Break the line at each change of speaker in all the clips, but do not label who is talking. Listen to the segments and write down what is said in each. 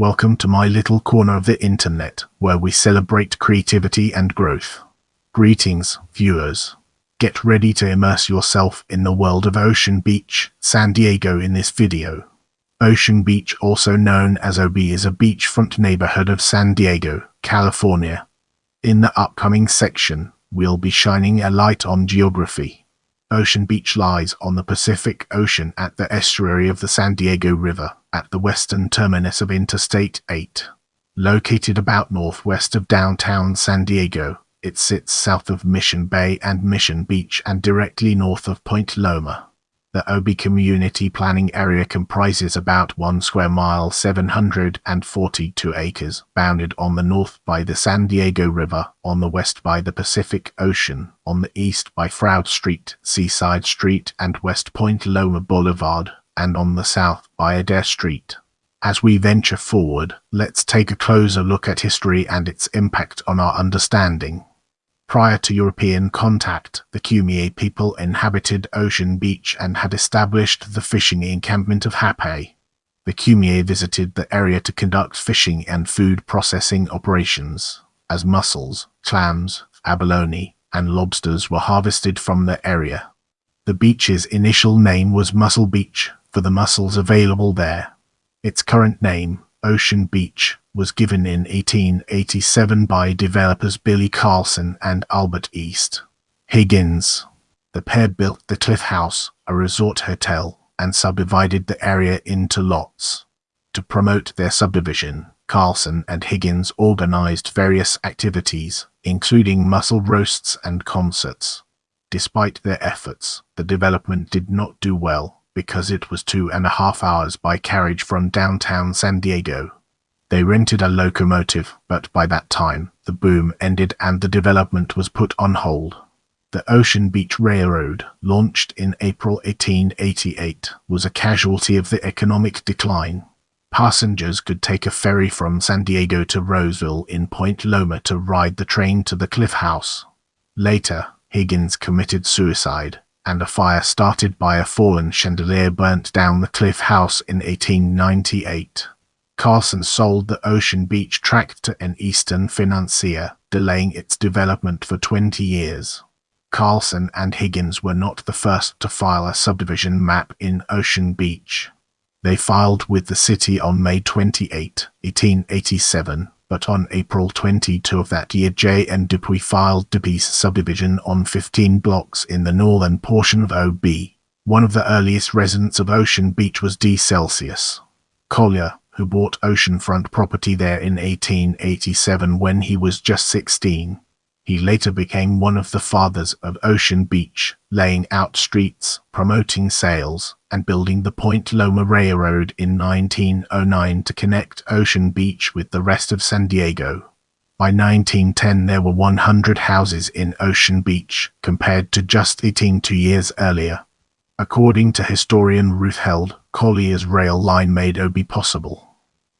Welcome to my little corner of the internet, where we celebrate creativity and growth. Greetings, viewers. Get ready to immerse yourself in the world of Ocean Beach, San Diego in this video. Ocean Beach, also known as OB, is a beachfront neighborhood of San Diego, California. In the upcoming section, we'll be shining a light on geography. Ocean Beach lies on the Pacific Ocean at the estuary of the San Diego River, at the western terminus of Interstate 8. Located about northwest of downtown San Diego, it sits south of Mission Bay and Mission Beach and directly north of Point Loma. The OB Community Planning Area comprises about 1 square mile, 742 acres, bounded on the north by the San Diego River, on the west by the Pacific Ocean, on the east by Froud Street, Seaside Street and West Point Loma Boulevard, and on the south by Adair Street. As we venture forward, let's take a closer look at history and its impact on our understanding. Prior to European contact, the Kumeyaay people inhabited Ocean Beach and had established the fishing encampment of Hape. The Kumeyaay visited the area to conduct fishing and food processing operations, as mussels, clams, abalone, and lobsters were harvested from the area. The beach's initial name was Mussel Beach, for the mussels available there. Its current name, Ocean Beach, was given in 1887 by developers Billy Carlson and Albert East Higgins. The pair built the Cliff House, a resort hotel, and subdivided the area into lots. To promote their subdivision, Carlson and Higgins organized various activities, including mussel roasts and concerts. Despite their efforts, the development did not do well, because it was 2.5 hours by carriage from downtown San Diego. They rented a locomotive, but by that time, the boom ended and the development was put on hold. The Ocean Beach Railroad, launched in April 1888, was a casualty of the economic decline. Passengers could take a ferry from San Diego to Roseville in Point Loma to ride the train to the Cliff House. Later, Higgins committed suicide, and a fire started by a fallen chandelier burnt down the Cliff House in 1898. Carlson sold the Ocean Beach tract to an Eastern financier, delaying its development for 20 years. Carlson and Higgins were not the first to file a subdivision map in Ocean Beach. They filed with the city on May 28, 1887, but on April 22 of that year J. and Dupuy filed Dupuy's subdivision on 15 blocks in the northern portion of OB. One of the earliest residents of Ocean Beach was D. Celsius Collier, who bought oceanfront property there in 1887 when he was just 16. He later became one of the fathers of Ocean Beach, laying out streets, promoting sales, and building the Point Loma Railroad in 1909 to connect Ocean Beach with the rest of San Diego. By 1910 there were 100 houses in Ocean Beach, compared to just 18 2 years earlier. According to historian Ruth Held, Collier's rail line made OB possible.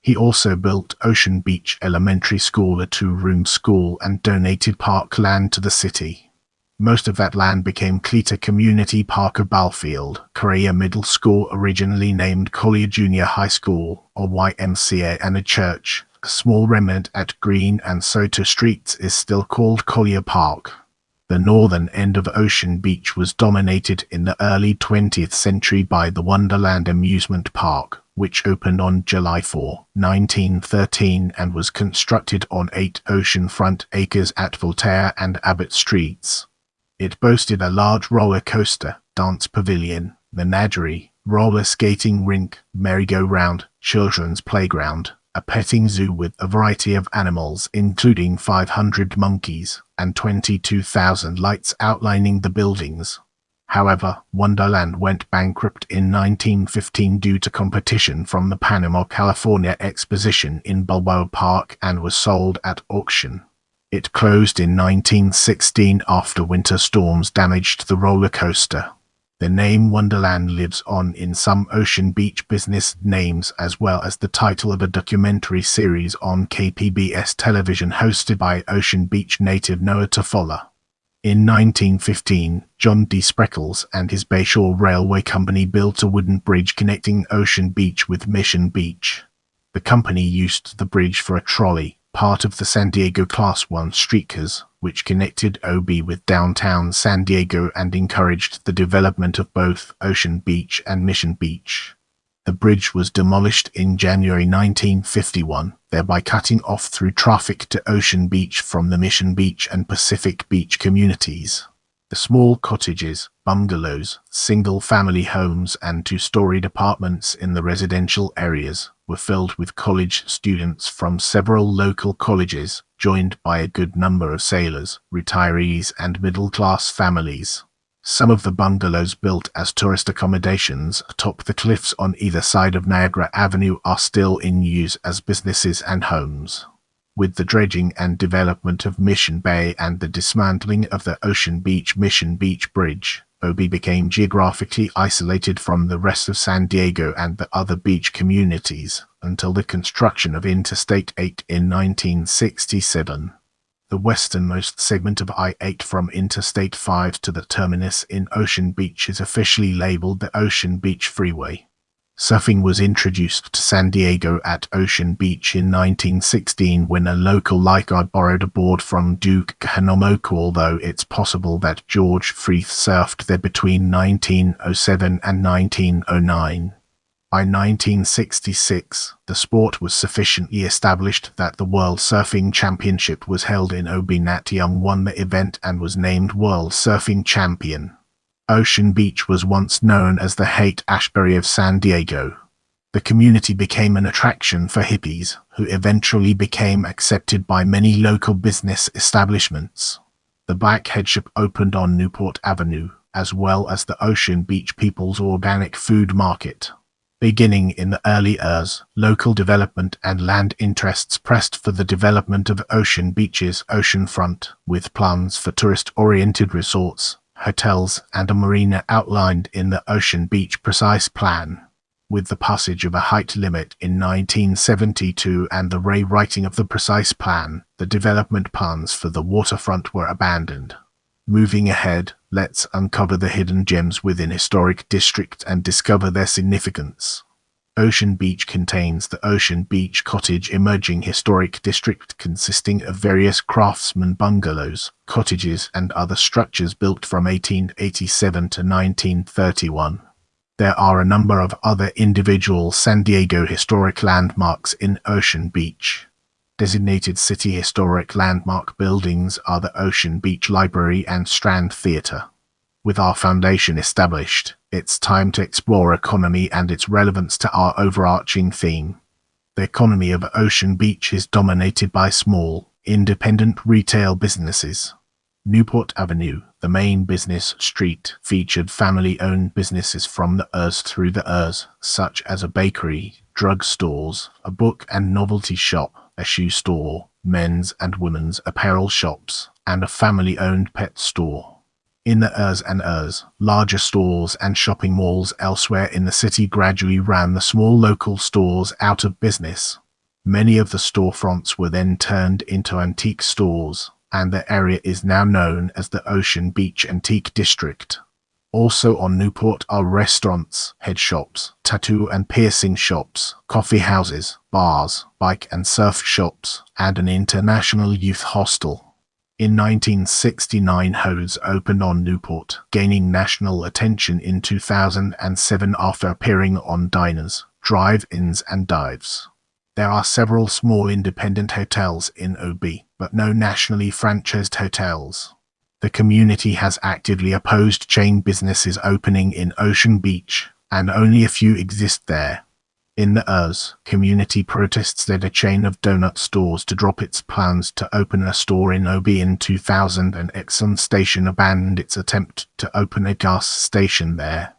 He also built Ocean Beach Elementary School, a 2-room school, and donated park land to the city. Most of that land became Cleator Community Park of Balfield, Correa Middle School, originally named Collier Junior High School, or YMCA, and a church. A small remnant at Green and Soto Streets is still called Collier Park. The northern end of Ocean Beach was dominated in the early 20th century by the Wonderland Amusement Park, which opened on July 4, 1913 and was constructed on 8 oceanfront acres at Voltaire and Abbott Streets. It boasted a large roller coaster, dance pavilion, menagerie, roller skating rink, merry-go-round, children's playground, a petting zoo with a variety of animals including 500 monkeys, and 22,000 lights outlining the buildings. However, Wonderland went bankrupt in 1915 due to competition from the Panama, California Exposition in Balboa Park and was sold at auction. It closed in 1916 after winter storms damaged the roller coaster. The name Wonderland lives on in some Ocean Beach business names, as well as the title of a documentary series on KPBS television hosted by Ocean Beach native Noah Tofola. In 1915, John D. Spreckles and his Bayshore Railway Company built a wooden bridge connecting Ocean Beach with Mission Beach. The company used the bridge for a trolley, part of the San Diego Class 1 streetcars, which connected OB with downtown San Diego and encouraged the development of both Ocean Beach and Mission Beach. The bridge was demolished in January 1951, thereby cutting off through traffic to Ocean Beach from the Mission Beach and Pacific Beach communities. The small cottages, bungalows, single-family homes and two-storied apartments in the residential areas were filled with college students from several local colleges, joined by a good number of sailors, retirees and middle-class families. Some of the bungalows built as tourist accommodations atop the cliffs on either side of Niagara Avenue are still in use as businesses and homes. With the dredging and development of Mission Bay and the dismantling of the Ocean Beach-Mission Beach Bridge, OB became geographically isolated from the rest of San Diego and the other beach communities until the construction of Interstate 8 in 1967. The westernmost segment of I-8 from Interstate 5 to the terminus in Ocean Beach is officially labeled the Ocean Beach Freeway. Surfing was introduced to San Diego at Ocean Beach in 1916 when a local lifeguard borrowed a board from Duke Kahanamoku, although it's possible that George Freeth surfed there between 1907 and 1909. By 1966, the sport was sufficiently established that the World Surfing Championship was held in OB. Nat Young won the event and was named World Surfing Champion. Ocean Beach was once known as the Haight-Ashbury of San Diego. The community became an attraction for hippies, who eventually became accepted by many local business establishments. The Black Head Shop opened on Newport Avenue, as well as the Ocean Beach People's Organic Food Market. Beginning in the early years, local development and land interests pressed for the development of Ocean Beach's oceanfront, with plans for tourist-oriented resorts, hotels, and a marina outlined in the Ocean Beach Precise Plan. With the passage of a height limit in 1972 and the rewriting of the Precise Plan, the development plans for the waterfront were abandoned. Moving ahead, let's uncover the hidden gems within historic districts and discover their significance. Ocean Beach contains the Ocean Beach Cottage Emerging Historic District consisting of various craftsman bungalows, cottages and other structures built from 1887 to 1931. There are a number of other individual San Diego historic landmarks in Ocean Beach. Designated city historic landmark buildings are the Ocean Beach Library and Strand Theater. With our foundation established, it's time to explore economy and its relevance to our overarching theme. The economy of Ocean Beach is dominated by small, independent retail businesses. Newport Avenue, the main business street, featured family-owned businesses from the Urs through the Urs, such as a bakery, drug stores, a book and novelty shop, a shoe store, men's and women's apparel shops, and a family-owned pet store. In the Urs and Urs, larger stores and shopping malls elsewhere in the city gradually ran the small local stores out of business. Many of the storefronts were then turned into antique stores, and the area is now known as the Ocean Beach Antique District. Also on Newport are restaurants, head shops, tattoo and piercing shops, coffee houses, bars, bike and surf shops, and an international youth hostel. In 1969, Hodes opened on Newport, gaining national attention in 2007 after appearing on diners, drive-ins and dives. There are several small independent hotels in OB, but no nationally franchised hotels. The community has actively opposed chain businesses opening in Ocean Beach, and only a few exist there. In the Urs, community protests led a chain of donut stores to drop its plans to open a store in OB in 2000, and Exxon Station abandoned its attempt to open a gas station there.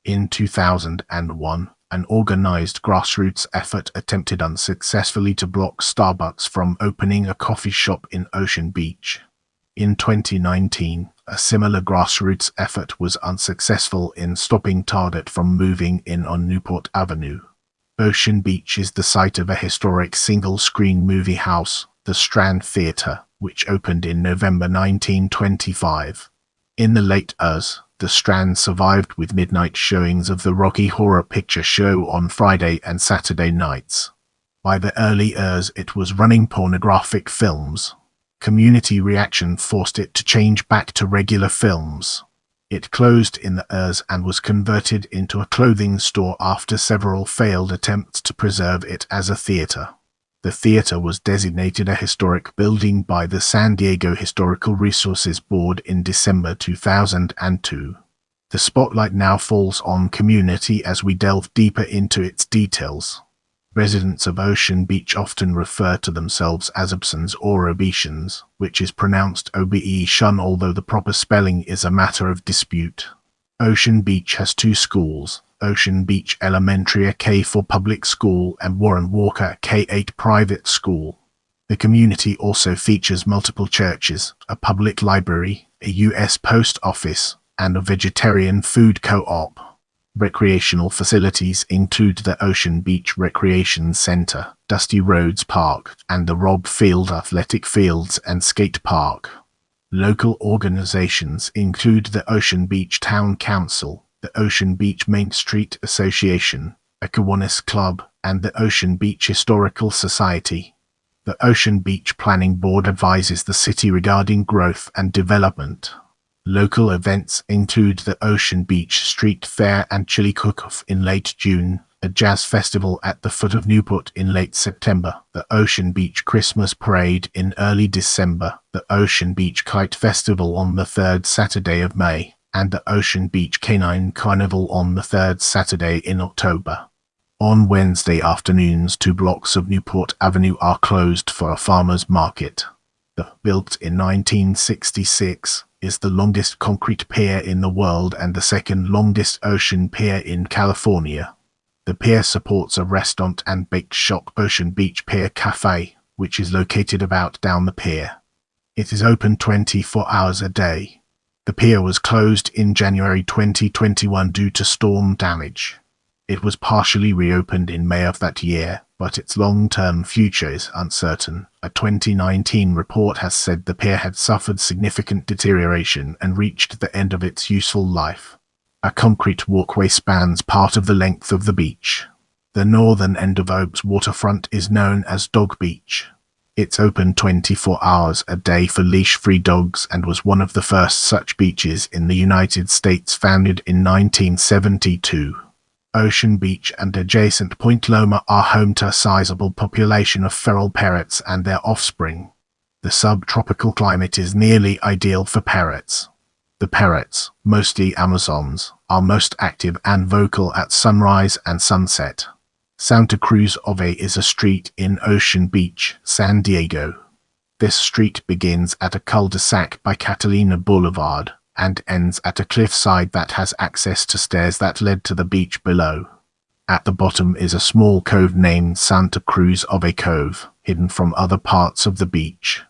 In 2001, an organized grassroots effort attempted unsuccessfully to block Starbucks from opening a coffee shop in Ocean Beach. In 2019, a similar grassroots effort was unsuccessful in stopping Target from moving in on Newport Avenue. Ocean Beach is the site of a historic single-screen movie house, the Strand Theater, which opened in November 1925. In the late Urs, the Strand survived with midnight showings of the Rocky Horror Picture Show on Friday and Saturday nights. By the early years it was running pornographic films. Community reaction forced it to change back to regular films. It closed in the years and was converted into a clothing store after several failed attempts to preserve it as a theater. The theater was designated a historic building by the San Diego Historical Resources Board in December 2002. The spotlight now falls on Community as we delve deeper into its details. Residents of Ocean Beach often refer to themselves as Obsons or Obetians, which is pronounced Obe-shun, although the proper spelling is a matter of dispute. Ocean Beach has two schools, Ocean Beach Elementary, a K-4 public school, and Warren Walker, a K-8 private school. The community also features multiple churches, a public library, a U.S. post office, and a vegetarian food co-op. Recreational facilities include the Ocean Beach Recreation Center, Dusty Roads Park, and the Robb Field Athletic Fields and Skate Park. Local organizations include the Ocean Beach Town Council, the Ocean Beach Main Street Association, a Kiwanis Club, and the Ocean Beach Historical Society. The Ocean Beach Planning Board advises the city regarding growth and development. Local events include the Ocean Beach Street Fair and Chili Cook-Off in late June, a jazz festival at the foot of Newport in late September, the Ocean Beach Christmas Parade in early December, the Ocean Beach Kite Festival on the third Saturday of May, and the Ocean Beach Canine Carnival on the third Saturday in October. On Wednesday afternoons, 2 blocks of Newport Avenue are closed for a farmer's market. Built in 1966, is the longest concrete pier in the world and the second longest ocean pier in California. The pier supports a restaurant and bake shop, Ocean Beach Pier Cafe, which is located about down the pier. It is open 24 hours a day. The pier was closed in January 2021 due to storm damage. It was partially reopened in May of that year, but its long-term future is uncertain. A 2019 report has said the pier had suffered significant deterioration and reached the end of its useful life. A concrete walkway spans part of the length of the beach. The northern end of Oaks waterfront is known as Dog Beach. It's open 24 hours a day for leash-free dogs and was one of the first such beaches in the United States, founded in 1972. Ocean Beach and adjacent Point Loma are home to a sizable population of feral parrots and their offspring. The subtropical climate is nearly ideal for parrots. The parrots, mostly Amazons, are most active and vocal at sunrise and sunset. Santa Cruz Ave is a street in Ocean Beach, San Diego. This street begins at a cul-de-sac by Catalina Boulevard and ends at a cliffside that has access to stairs that led to the beach below. At the bottom is a small cove named Santa Cruz Ave Cove, hidden from other parts of the beach.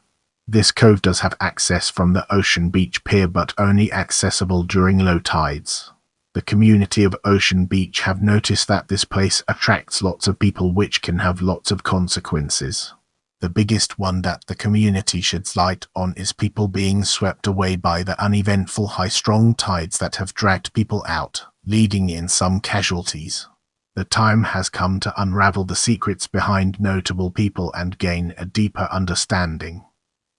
This cove does have access from the Ocean Beach Pier, but only accessible during low tides. The community of Ocean Beach have noticed that this place attracts lots of people, which can have lots of consequences. The biggest one that the community sheds light on is people being swept away by the uneventful high-strong tides that have dragged people out, leading in some casualties. The time has come to unravel the secrets behind notable people and gain a deeper understanding.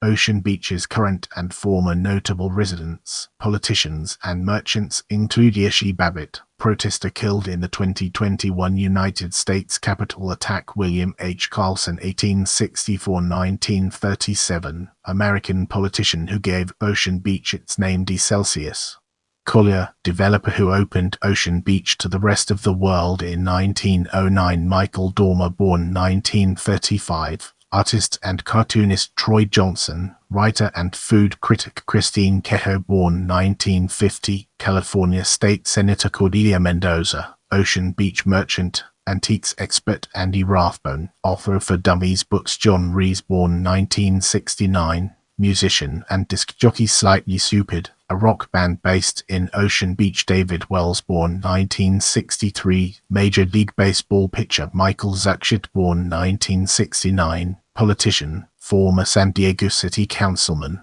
Ocean Beach's current and former notable residents, politicians, and merchants include Yeshi Babbitt, protester killed in the 2021 United States Capitol attack; William H. Carlson, 1864–1937, American politician who gave Ocean Beach its name; D. Celsius Collier, developer who opened Ocean Beach to the rest of the world in 1909; Michael Dormer, born 1935, artist and cartoonist Troy Johnson, writer and food critic Christine Kehoe, born 1950, California State Senator Cordelia Mendoza, Ocean Beach merchant, antiques expert Andy Rathbone, author for Dummies books John Rees, born 1969, musician and disc jockey Slightly Stupid, a rock band based in Ocean Beach; David Wells, born 1963, Major League Baseball pitcher Michael Zuckshit, born 1969, politician, former San Diego City Councilman.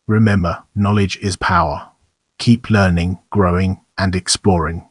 Remember, knowledge is power. Keep learning, growing, and exploring.